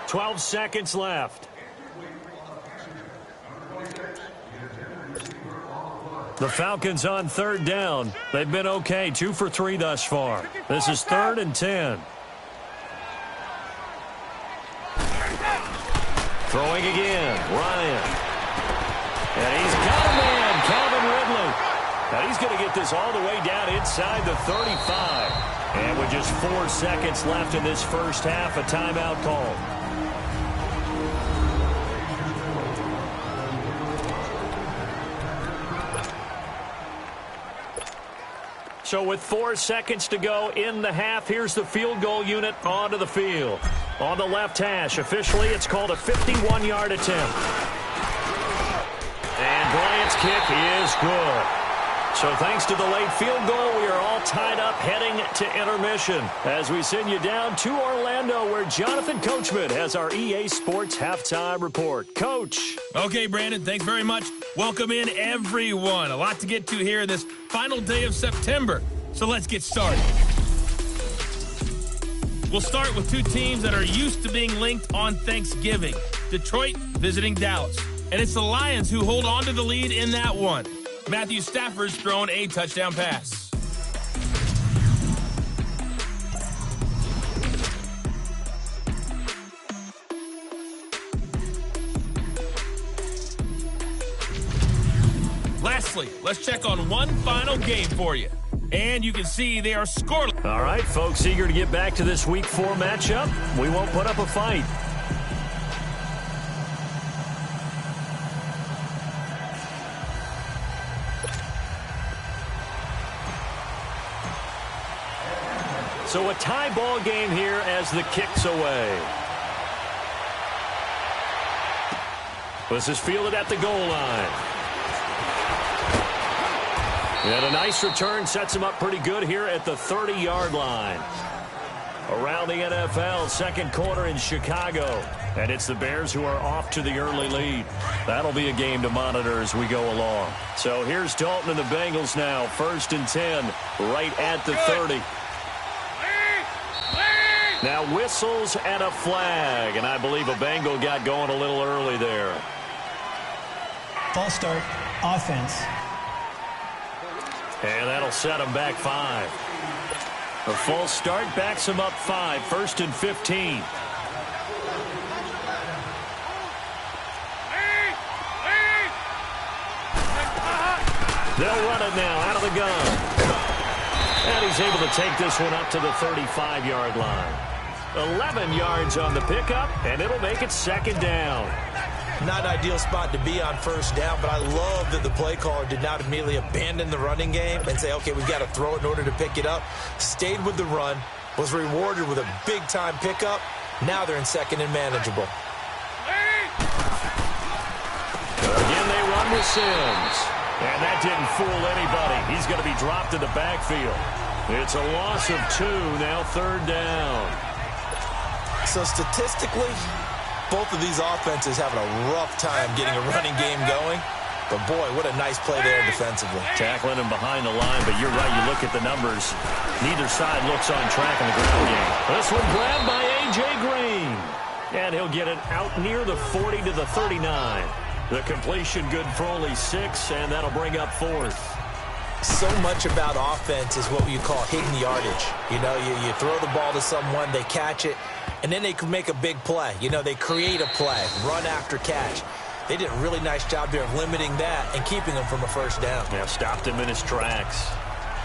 12 seconds left. The Falcons on third down. They've been okay, 2 for 3 thus far. This is 3rd and 10. Throwing again, Ryan. And he's got a man, Calvin Ridley. And he's going to get this all the way down inside the 35. And with just 4 seconds left in this first half, a timeout call. So with 4 seconds to go in the half, here's the field goal unit onto the field. On the left hash, officially it's called a 51-yard attempt. And Bryant's kick is good. So thanks to the late field goal, we are all tied up heading to intermission as we send you down to Orlando where Jonathan Coachman has our EA Sports Halftime Report. Coach. Okay, Brandon, thanks very much. Welcome in, everyone. A lot to get to here this final day of September. So let's get started. We'll start with 2 teams that are used to being linked on Thanksgiving. Detroit visiting Dallas. And it's the Lions who hold on to the lead in that one. Matthew Stafford's thrown a touchdown pass. Lastly, let's check on one final game for you. And you can see they are scoreless. All right, folks, eager to get back to this Week 4 matchup. We won't put up a fight. So a tie ball game here as the kick's away. This is fielded at the goal line. And a nice return sets him up pretty good here at the 30-yard line. Around the NFL, second quarter in Chicago. And it's the Bears who are off to the early lead. That'll be a game to monitor as we go along. So here's Dalton and the Bengals now. 1st and 10, right at the 30. Now whistles and a flag. And I believe a Bengal got going a little early there. False start, offense. And that'll set him back 5. A false start backs him up 5. 1st and 15. They'll run it now out of the gun. And he's able to take this one up to the 35-yard line. 11 yards on the pickup, and it'll make it 2nd down. Not an ideal spot to be on 1st down, but I love that the play caller did not immediately abandon the running game and say, okay, we've got to throw it in order to pick it up. Stayed with the run, was rewarded with a big-time pickup. Now they're in 2nd and manageable. Again, they run with Sims. And that didn't fool anybody. He's going to be dropped in the backfield. It's a loss of 2, now 3rd down. So statistically, both of these offenses having a rough time getting a running game going. But, boy, what a nice play there defensively. Tackling him behind the line, but you're right. You look at the numbers. Neither side looks on track in the ground game. This one grabbed by A.J. Green. And he'll get it out near the 40 to the 39. The completion good for only 6, and that'll bring up 4th. So much about offense is what you call hidden yardage. You know, you throw the ball to someone, they catch it, and then they can make a big play. You know, they create a play, run after catch. They did a really nice job there of limiting that and keeping him from a 1st down. Yeah, stopped him in his tracks.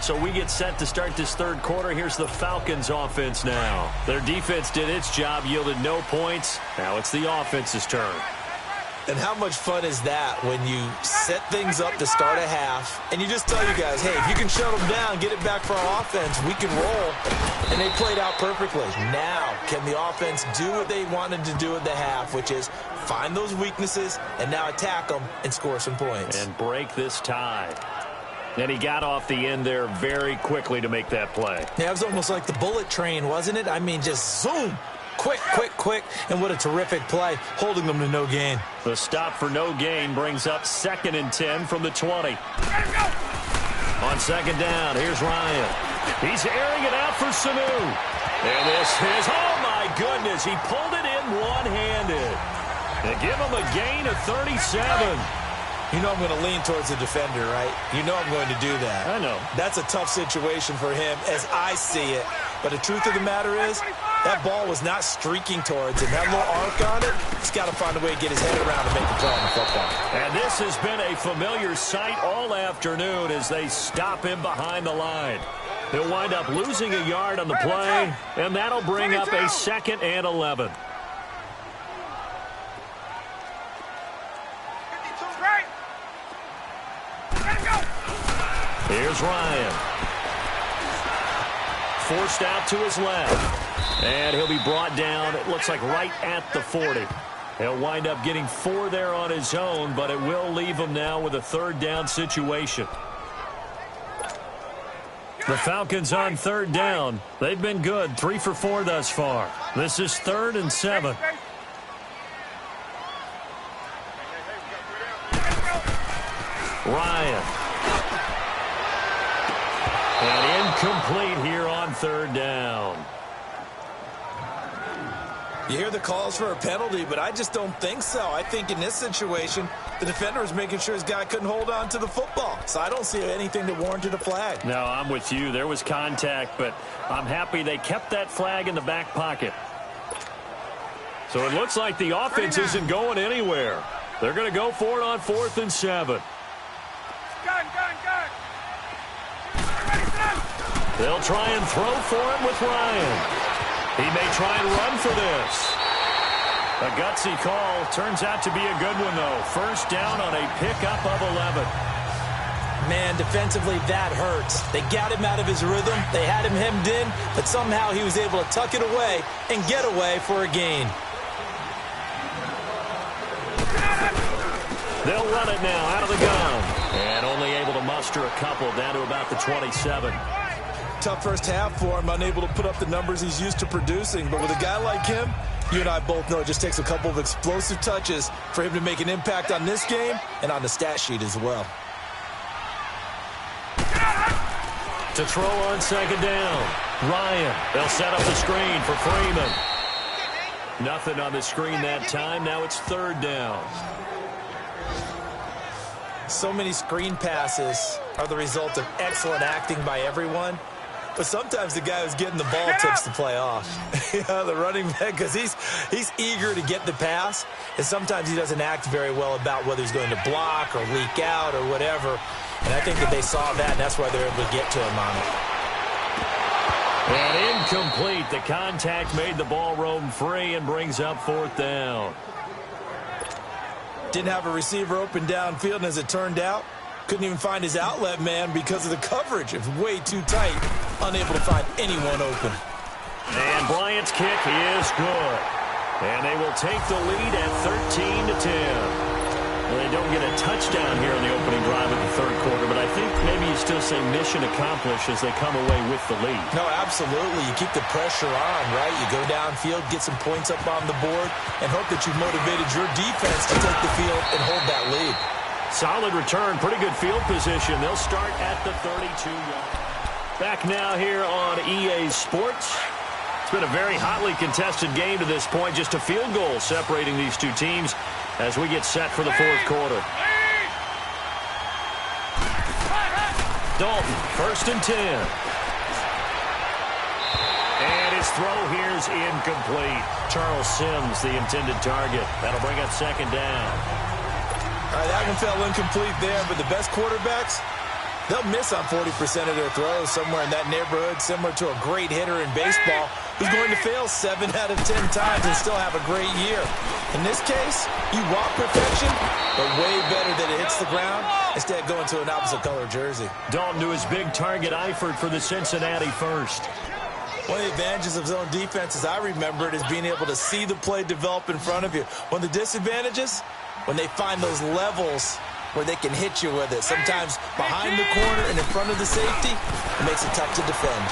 So we get set to start this 3rd quarter. Here's the Falcons offense now. Their defense did its job, yielded no points. Now it's the offense's turn. And how much fun is that when you set things up to start a half and you just tell you guys, hey, if you can shut them down, get it back for our offense, we can roll. And they played out perfectly. Now, can the offense do what they wanted to do at the half, which is find those weaknesses and now attack them and score some points. And break this tie. And he got off the end there very quickly to make that play. Yeah, it was almost like the bullet train, wasn't it? I mean, just zoom. Quick, quick, quick, and what a terrific play, holding them to no gain. The stop for no gain brings up 2nd and 10 from the 20. On 2nd down, here's Ryan. He's airing it out for Sanu. And this is, oh my goodness, he pulled it in one-handed. They give him a gain of 37. You know I'm going to lean towards the defender, right? You know I'm going to do that. I know. That's a tough situation for him as I see it. But the truth of the matter is, that ball was not streaking towards him. That little arc on it, he's got to find a way to get his head around and make a play on the football. And this has been a familiar sight all afternoon as they stop him behind the line. He'll wind up losing a yard on the play, and that'll bring up a 2nd and 11. Here's Ryan. Forced out to his left. And he'll be brought down, it looks like right at the 40. He'll wind up getting 4 there on his own, but it will leave him now with a 3rd down situation. The Falcons on 3rd down. They've been good, 3 for 4 thus far. This is 3rd and 7. Ryan. And incomplete here on 3rd down. You hear the calls for a penalty, but I just don't think so. I think in this situation, the defender was making sure his guy couldn't hold on to the football. So I don't see anything that warranted a flag. No, I'm with you. There was contact, but I'm happy they kept that flag in the back pocket. So it looks like the offense isn't going anywhere. They're going to go for it on 4th and 7. They'll try and throw for it with Ryan. He may try and run for this. A gutsy call. Turns out to be a good one, though. 1st down on a pickup of 11. Man, defensively, that hurts. They got him out of his rhythm. They had him hemmed in, but somehow he was able to tuck it away and get away for a gain. They'll run it now out of the gun. And only able to muster a couple down to about the 27. Tough first half for him, unable to put up the numbers he's used to producing. But with a guy like him, you and I both know it just takes a couple of explosive touches for him to make an impact on this game and on the stat sheet as well. To throw on 2nd down. Ryan. They'll set up the screen for Freeman. Nothing on the screen that time. Now it's 3rd down. So many screen passes are the result of excellent acting by everyone. But sometimes the guy who's getting the ball tips the play off. The running back, because he's eager to get the pass, and sometimes he doesn't act very well about whether he's going to block or leak out or whatever. And I think that they saw that, and that's why they're able to get to him on it. And incomplete. The contact made the ball roam free and brings up 4th down. Didn't have a receiver open downfield, and as it turned out, couldn't even find his outlet man because of the coverage. It was way too tight, unable to find anyone open. And Bryant's kick is good. And they will take the lead at 13-10. Well, they don't get a touchdown here in the opening drive of the 3rd quarter, but I think maybe you still say mission accomplished as they come away with the lead. No, absolutely. You keep the pressure on, right? You go downfield, get some points up on the board, and hope that you've motivated your defense to take the field and hold that lead. Solid return, pretty good field position. They'll start at the 32-yard. Back now here on EA Sports. It's been a very hotly contested game to this point. Just a field goal separating these two teams as we get set for the 4th quarter. Dalton, 1st and 10. And his throw here's incomplete. Charles Sims, the intended target. That'll bring up 2nd down. All right, that one fell incomplete there, but the best quarterbacks, they'll miss on 40% of their throws somewhere in that neighborhood, similar to a great hitter in baseball who's going to fail 7 out of 10 times and still have a great year. In this case, you want perfection, but way better that it hits the ground instead of going to an opposite color jersey. Dalton to his big target, Eifert for the Cincinnati first. One of the advantages of zone defense, as I remember it, is being able to see the play develop in front of you. One of the disadvantages, when they find those levels where they can hit you with it. Sometimes behind the corner and in front of the safety, it makes it tough to defend.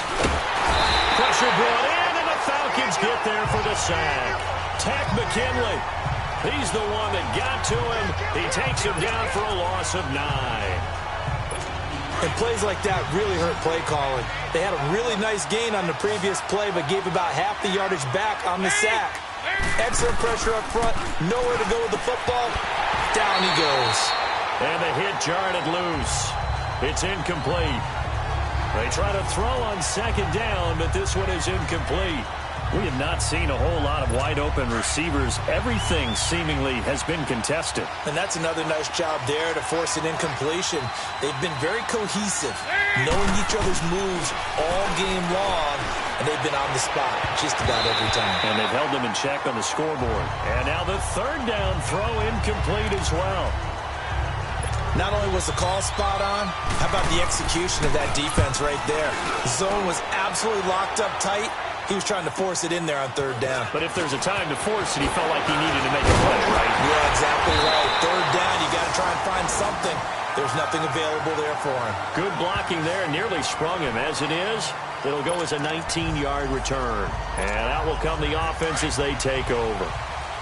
Pressure brought in, and the Falcons get there for the sack. Tack McKinley. He's the one that got to him. He takes him down for a loss of 9. And plays like that really hurt play calling. They had a really nice gain on the previous play, but gave about half the yardage back on the sack. Excellent pressure up front. Nowhere to go with the football. Down he goes. And the hit jarred it loose. It's incomplete. They try to throw on second down, but this one is incomplete. We have not seen a whole lot of wide-open receivers. Everything seemingly has been contested. And that's another nice job there to force an incompletion. They've been very cohesive, knowing each other's moves all game long, and they've been on the spot just about every time. And they've held them in check on the scoreboard. And now the third down throw incomplete as well. Not only was the call spot on, how about the execution of that defense right there? The zone was absolutely locked up tight. He was trying to force it in there on third down. But if there's a time to force it, he felt like he needed to make a play, right? Yeah, exactly right. Third down, you got to try and find something. There's nothing available there for him. Good blocking there, nearly sprung him. As it is, it'll go as a 19-yard return. And out will come the offense as they take over.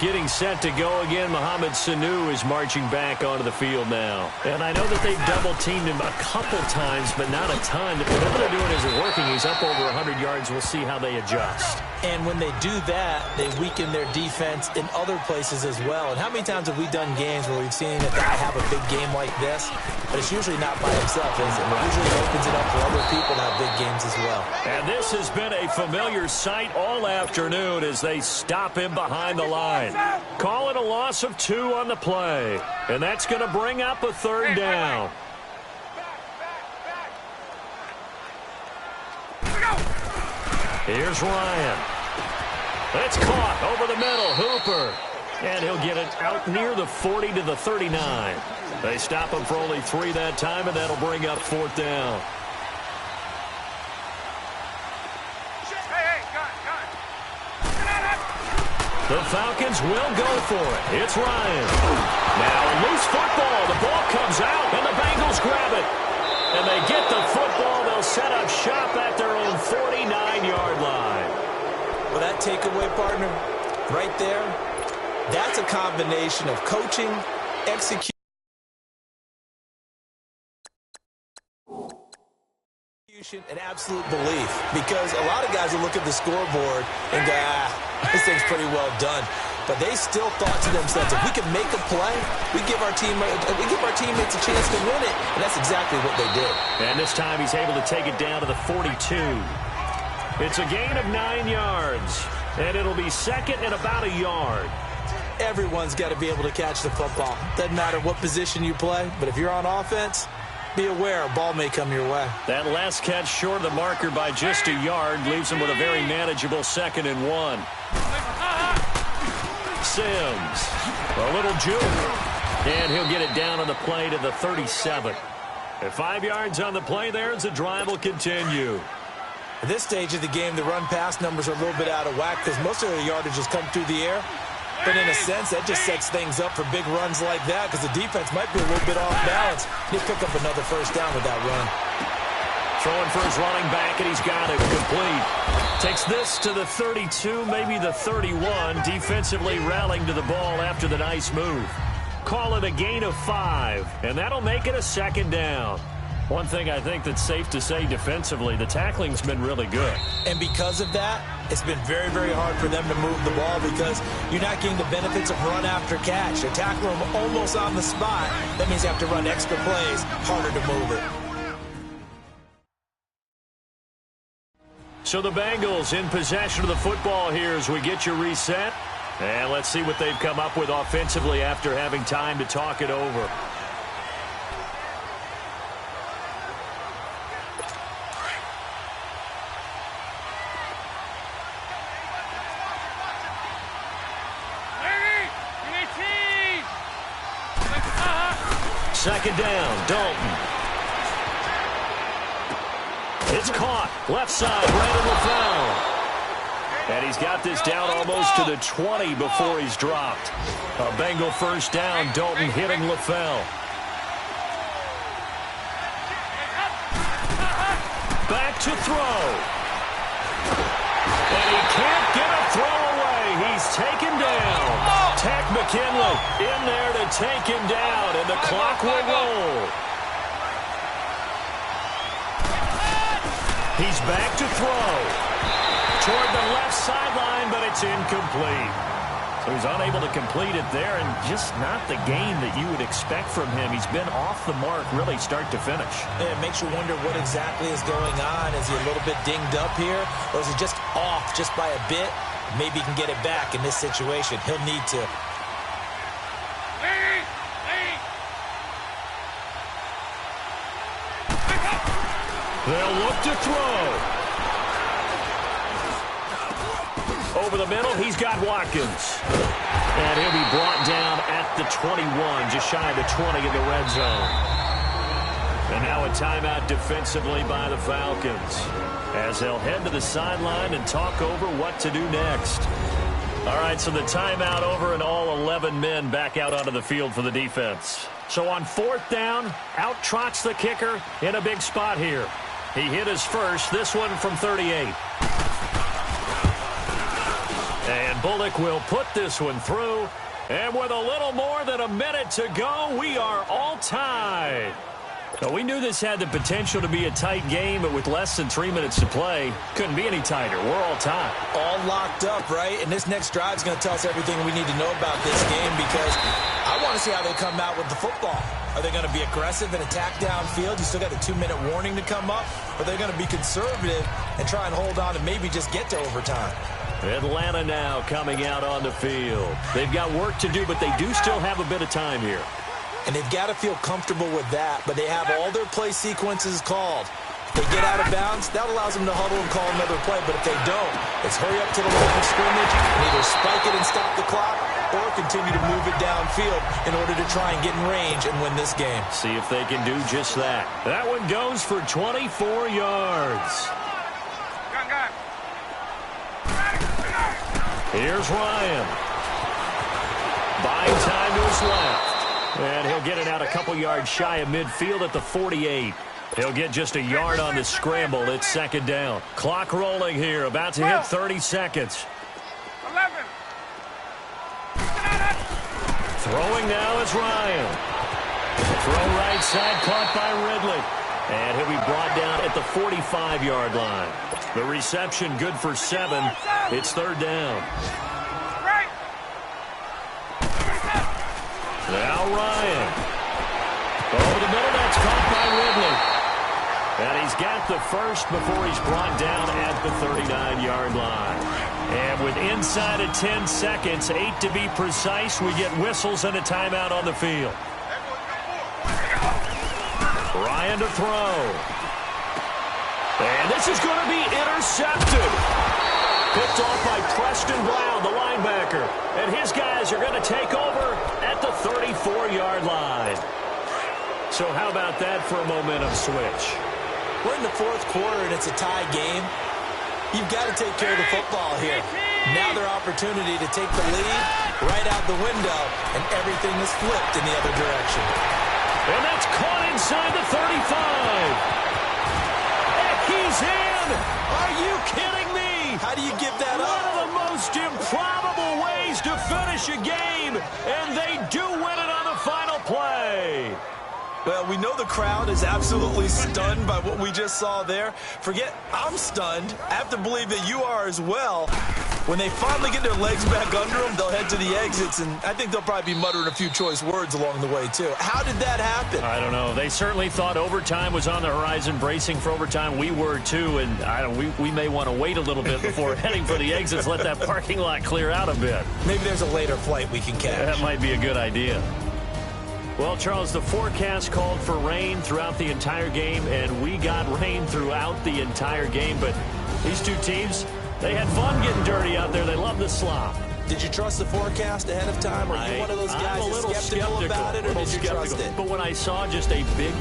Getting set to go again, Mohamed Sanu is marching back onto the field now. And I know that they've double-teamed him a couple times, but not a ton. Whatever they're doing isn't working. He's up over 100 yards. We'll see how they adjust. And when they do that, they weaken their defense in other places as well. And how many times have we done games where we've seen a guy have a big game like this, but it's usually not by himself, is it? It usually opens it up for other people to have big games as well. And this has been a familiar sight all afternoon as they stop him behind the line. Call it a loss of 2 on the play. And that's going to bring up a third down. Here's Ryan. It's caught over the middle. Hooper. And he'll get it out near the 40 to the 39. They stop him for only 3 that time, and that'll bring up fourth down. The Falcons will go for it. It's Ryan. Now a loose football. The ball comes out, and the Bengals grab it. And they get the football. They'll set up shop at their own 49-yard line. Well, that takeaway, partner, right there, that's a combination of coaching, execution, and absolute belief. Because a lot of guys will look at the scoreboard and go, this thing's pretty well done. But they still thought to themselves, if we can make a play, we give our teammates a chance to win it. And that's exactly what they did. And this time he's able to take it down to the 42. It's a gain of 9 yards. And it'll be second and about a yard. Everyone's got to be able to catch the football. Doesn't matter what position you play, but if you're on offense, be aware a ball may come your way. That last catch short of the marker by just a yard leaves him with a very manageable 2nd and 1. Sims, a little juke, and he'll get it down on the play to the 37. At 5 yards on the play there as the drive will continue. At this stage of the game, the run-pass numbers are a little bit out of whack because most of the yardage has come through the air. But in a sense, that just sets things up for big runs like that because the defense might be a little bit off balance. He'll pick up another first down with that run. Throwing for his running back, and he's got it complete. Takes this to the 32, maybe the 31. Defensively rallying to the ball after the nice move. Call it a gain of 5, and that'll make it a 2nd down. One thing I think that's safe to say defensively, the tackling's been really good. And because of that, it's been very, very hard for them to move the ball because you're not getting the benefits of run after catch. They're tackling them almost on the spot. That means you have to run extra plays, harder to move it. So the Bengals in possession of the football here as we get you reset. And let's see what they've come up with offensively after having time to talk it over. Second down, Dalton. It's caught. Left side, Brandon LaFell. And he's got this down almost to the 20 before he's dropped. A Bengal first down, Dalton hitting LaFell. Back to throw. And he can't get a throw away. He's taken down. Tack McKinley in there to take him down, and the clock will roll. He's back to throw. Toward the left sideline, but it's incomplete. So he's unable to complete it there, and just not the game that you would expect from him. He's been off the mark really start to finish. Yeah, it makes you wonder what exactly is going on. Is he a little bit dinged up here, or is he just off just by a bit? Maybe he can get it back in this situation. He'll need to. They'll look to throw. Over the middle, he's got Watkins. And he'll be brought down at the 21, just shy of the 20 in the red zone. And now a timeout defensively by the Falcons, as they'll head to the sideline and talk over what to do next. All right, so the timeout over and all 11 men back out onto the field for the defense. So on 4th down, out trots the kicker in a big spot here. He hit his first, this one from 38. And Bullock will put this one through. And with a little more than a minute to go, we are all tied. Now, we knew this had the potential to be a tight game, but with less than 3 minutes to play, couldn't be any tighter. We're all tied. All locked up, right? And this next drive is going to tell us everything we need to know about this game, because I want to see how they come out with the football. Are they going to be aggressive and attack downfield? You still got a 2-minute warning to come up? Or are they going to be conservative and try and hold on and maybe just get to overtime? Atlanta now coming out on the field. They've got work to do, but they do still have a bit of time here. And they've got to feel comfortable with that, but they have all their play sequences called. If they get out of bounds, that allows them to huddle and call another play, but if they don't, it's hurry up to the line of scrimmage and either spike it and stop the clock or continue to move it downfield in order to try and get in range and win this game. See if they can do just that. That one goes for 24 yards. Here's Ryan. Buying time to his left. And he'll get it out a couple yards shy of midfield at the 48. He'll get just a yard on the scramble. It's 2nd down. Clock rolling here. About to hit 30 seconds. 11. Throwing now is Ryan. Throw right side, caught by Ridley. And he'll be brought down at the 45-yard line. The reception good for 7. It's 3rd down. Now Ryan. Over the middle, that's caught by Ridley. And he's got the first before he's brought down at the 39-yard line. And with inside of 10 seconds, 8 to be precise, we get whistles and a timeout on the field. Ryan to throw. And this is going to be intercepted. Picked off by Preston Brown, the linebacker. And his guys are going to take over at the 34-yard line. So how about that for a momentum switch? We're in the 4th quarter, and it's a tie game. You've got to take care of the football here. Now their opportunity to take the lead right out the window, and everything is flipped in the other direction. And that's caught inside the 35. And he's in. Are you kidding me? How do you give that up? One of the most improbable ways to finish a game, and they do win it on the final play. Well, we know the crowd is absolutely stunned by what we just saw there. Forget I'm stunned. I have to believe that you are as well. When they finally get their legs back under them, they'll head to the exits, and I think they'll probably be muttering a few choice words along the way, too. How did that happen? I don't know. They certainly thought overtime was on the horizon, bracing for overtime. We were, too, and we may want to wait a little bit before heading for the exits, let that parking lot clear out a bit. Maybe there's a later flight we can catch. That might be a good idea. Well, Charles, the forecast called for rain throughout the entire game, and we got rain throughout the entire game. But these two teams, they had fun getting dirty out there. They love the slop. Did you trust the forecast ahead of time? Or are you one of those guys that's skeptical about it, or did you trust it? But when I saw just a big...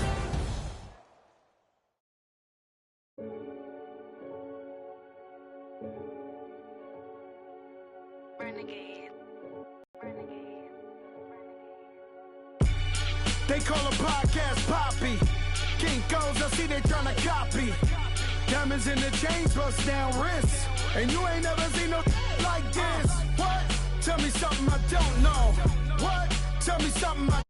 They call a podcast Poppy. King goes, I see they tryna copy. Diamonds in the chains, bust down wrists. And you ain't never seen no like this. What? Tell me something I don't know. What? Tell me something I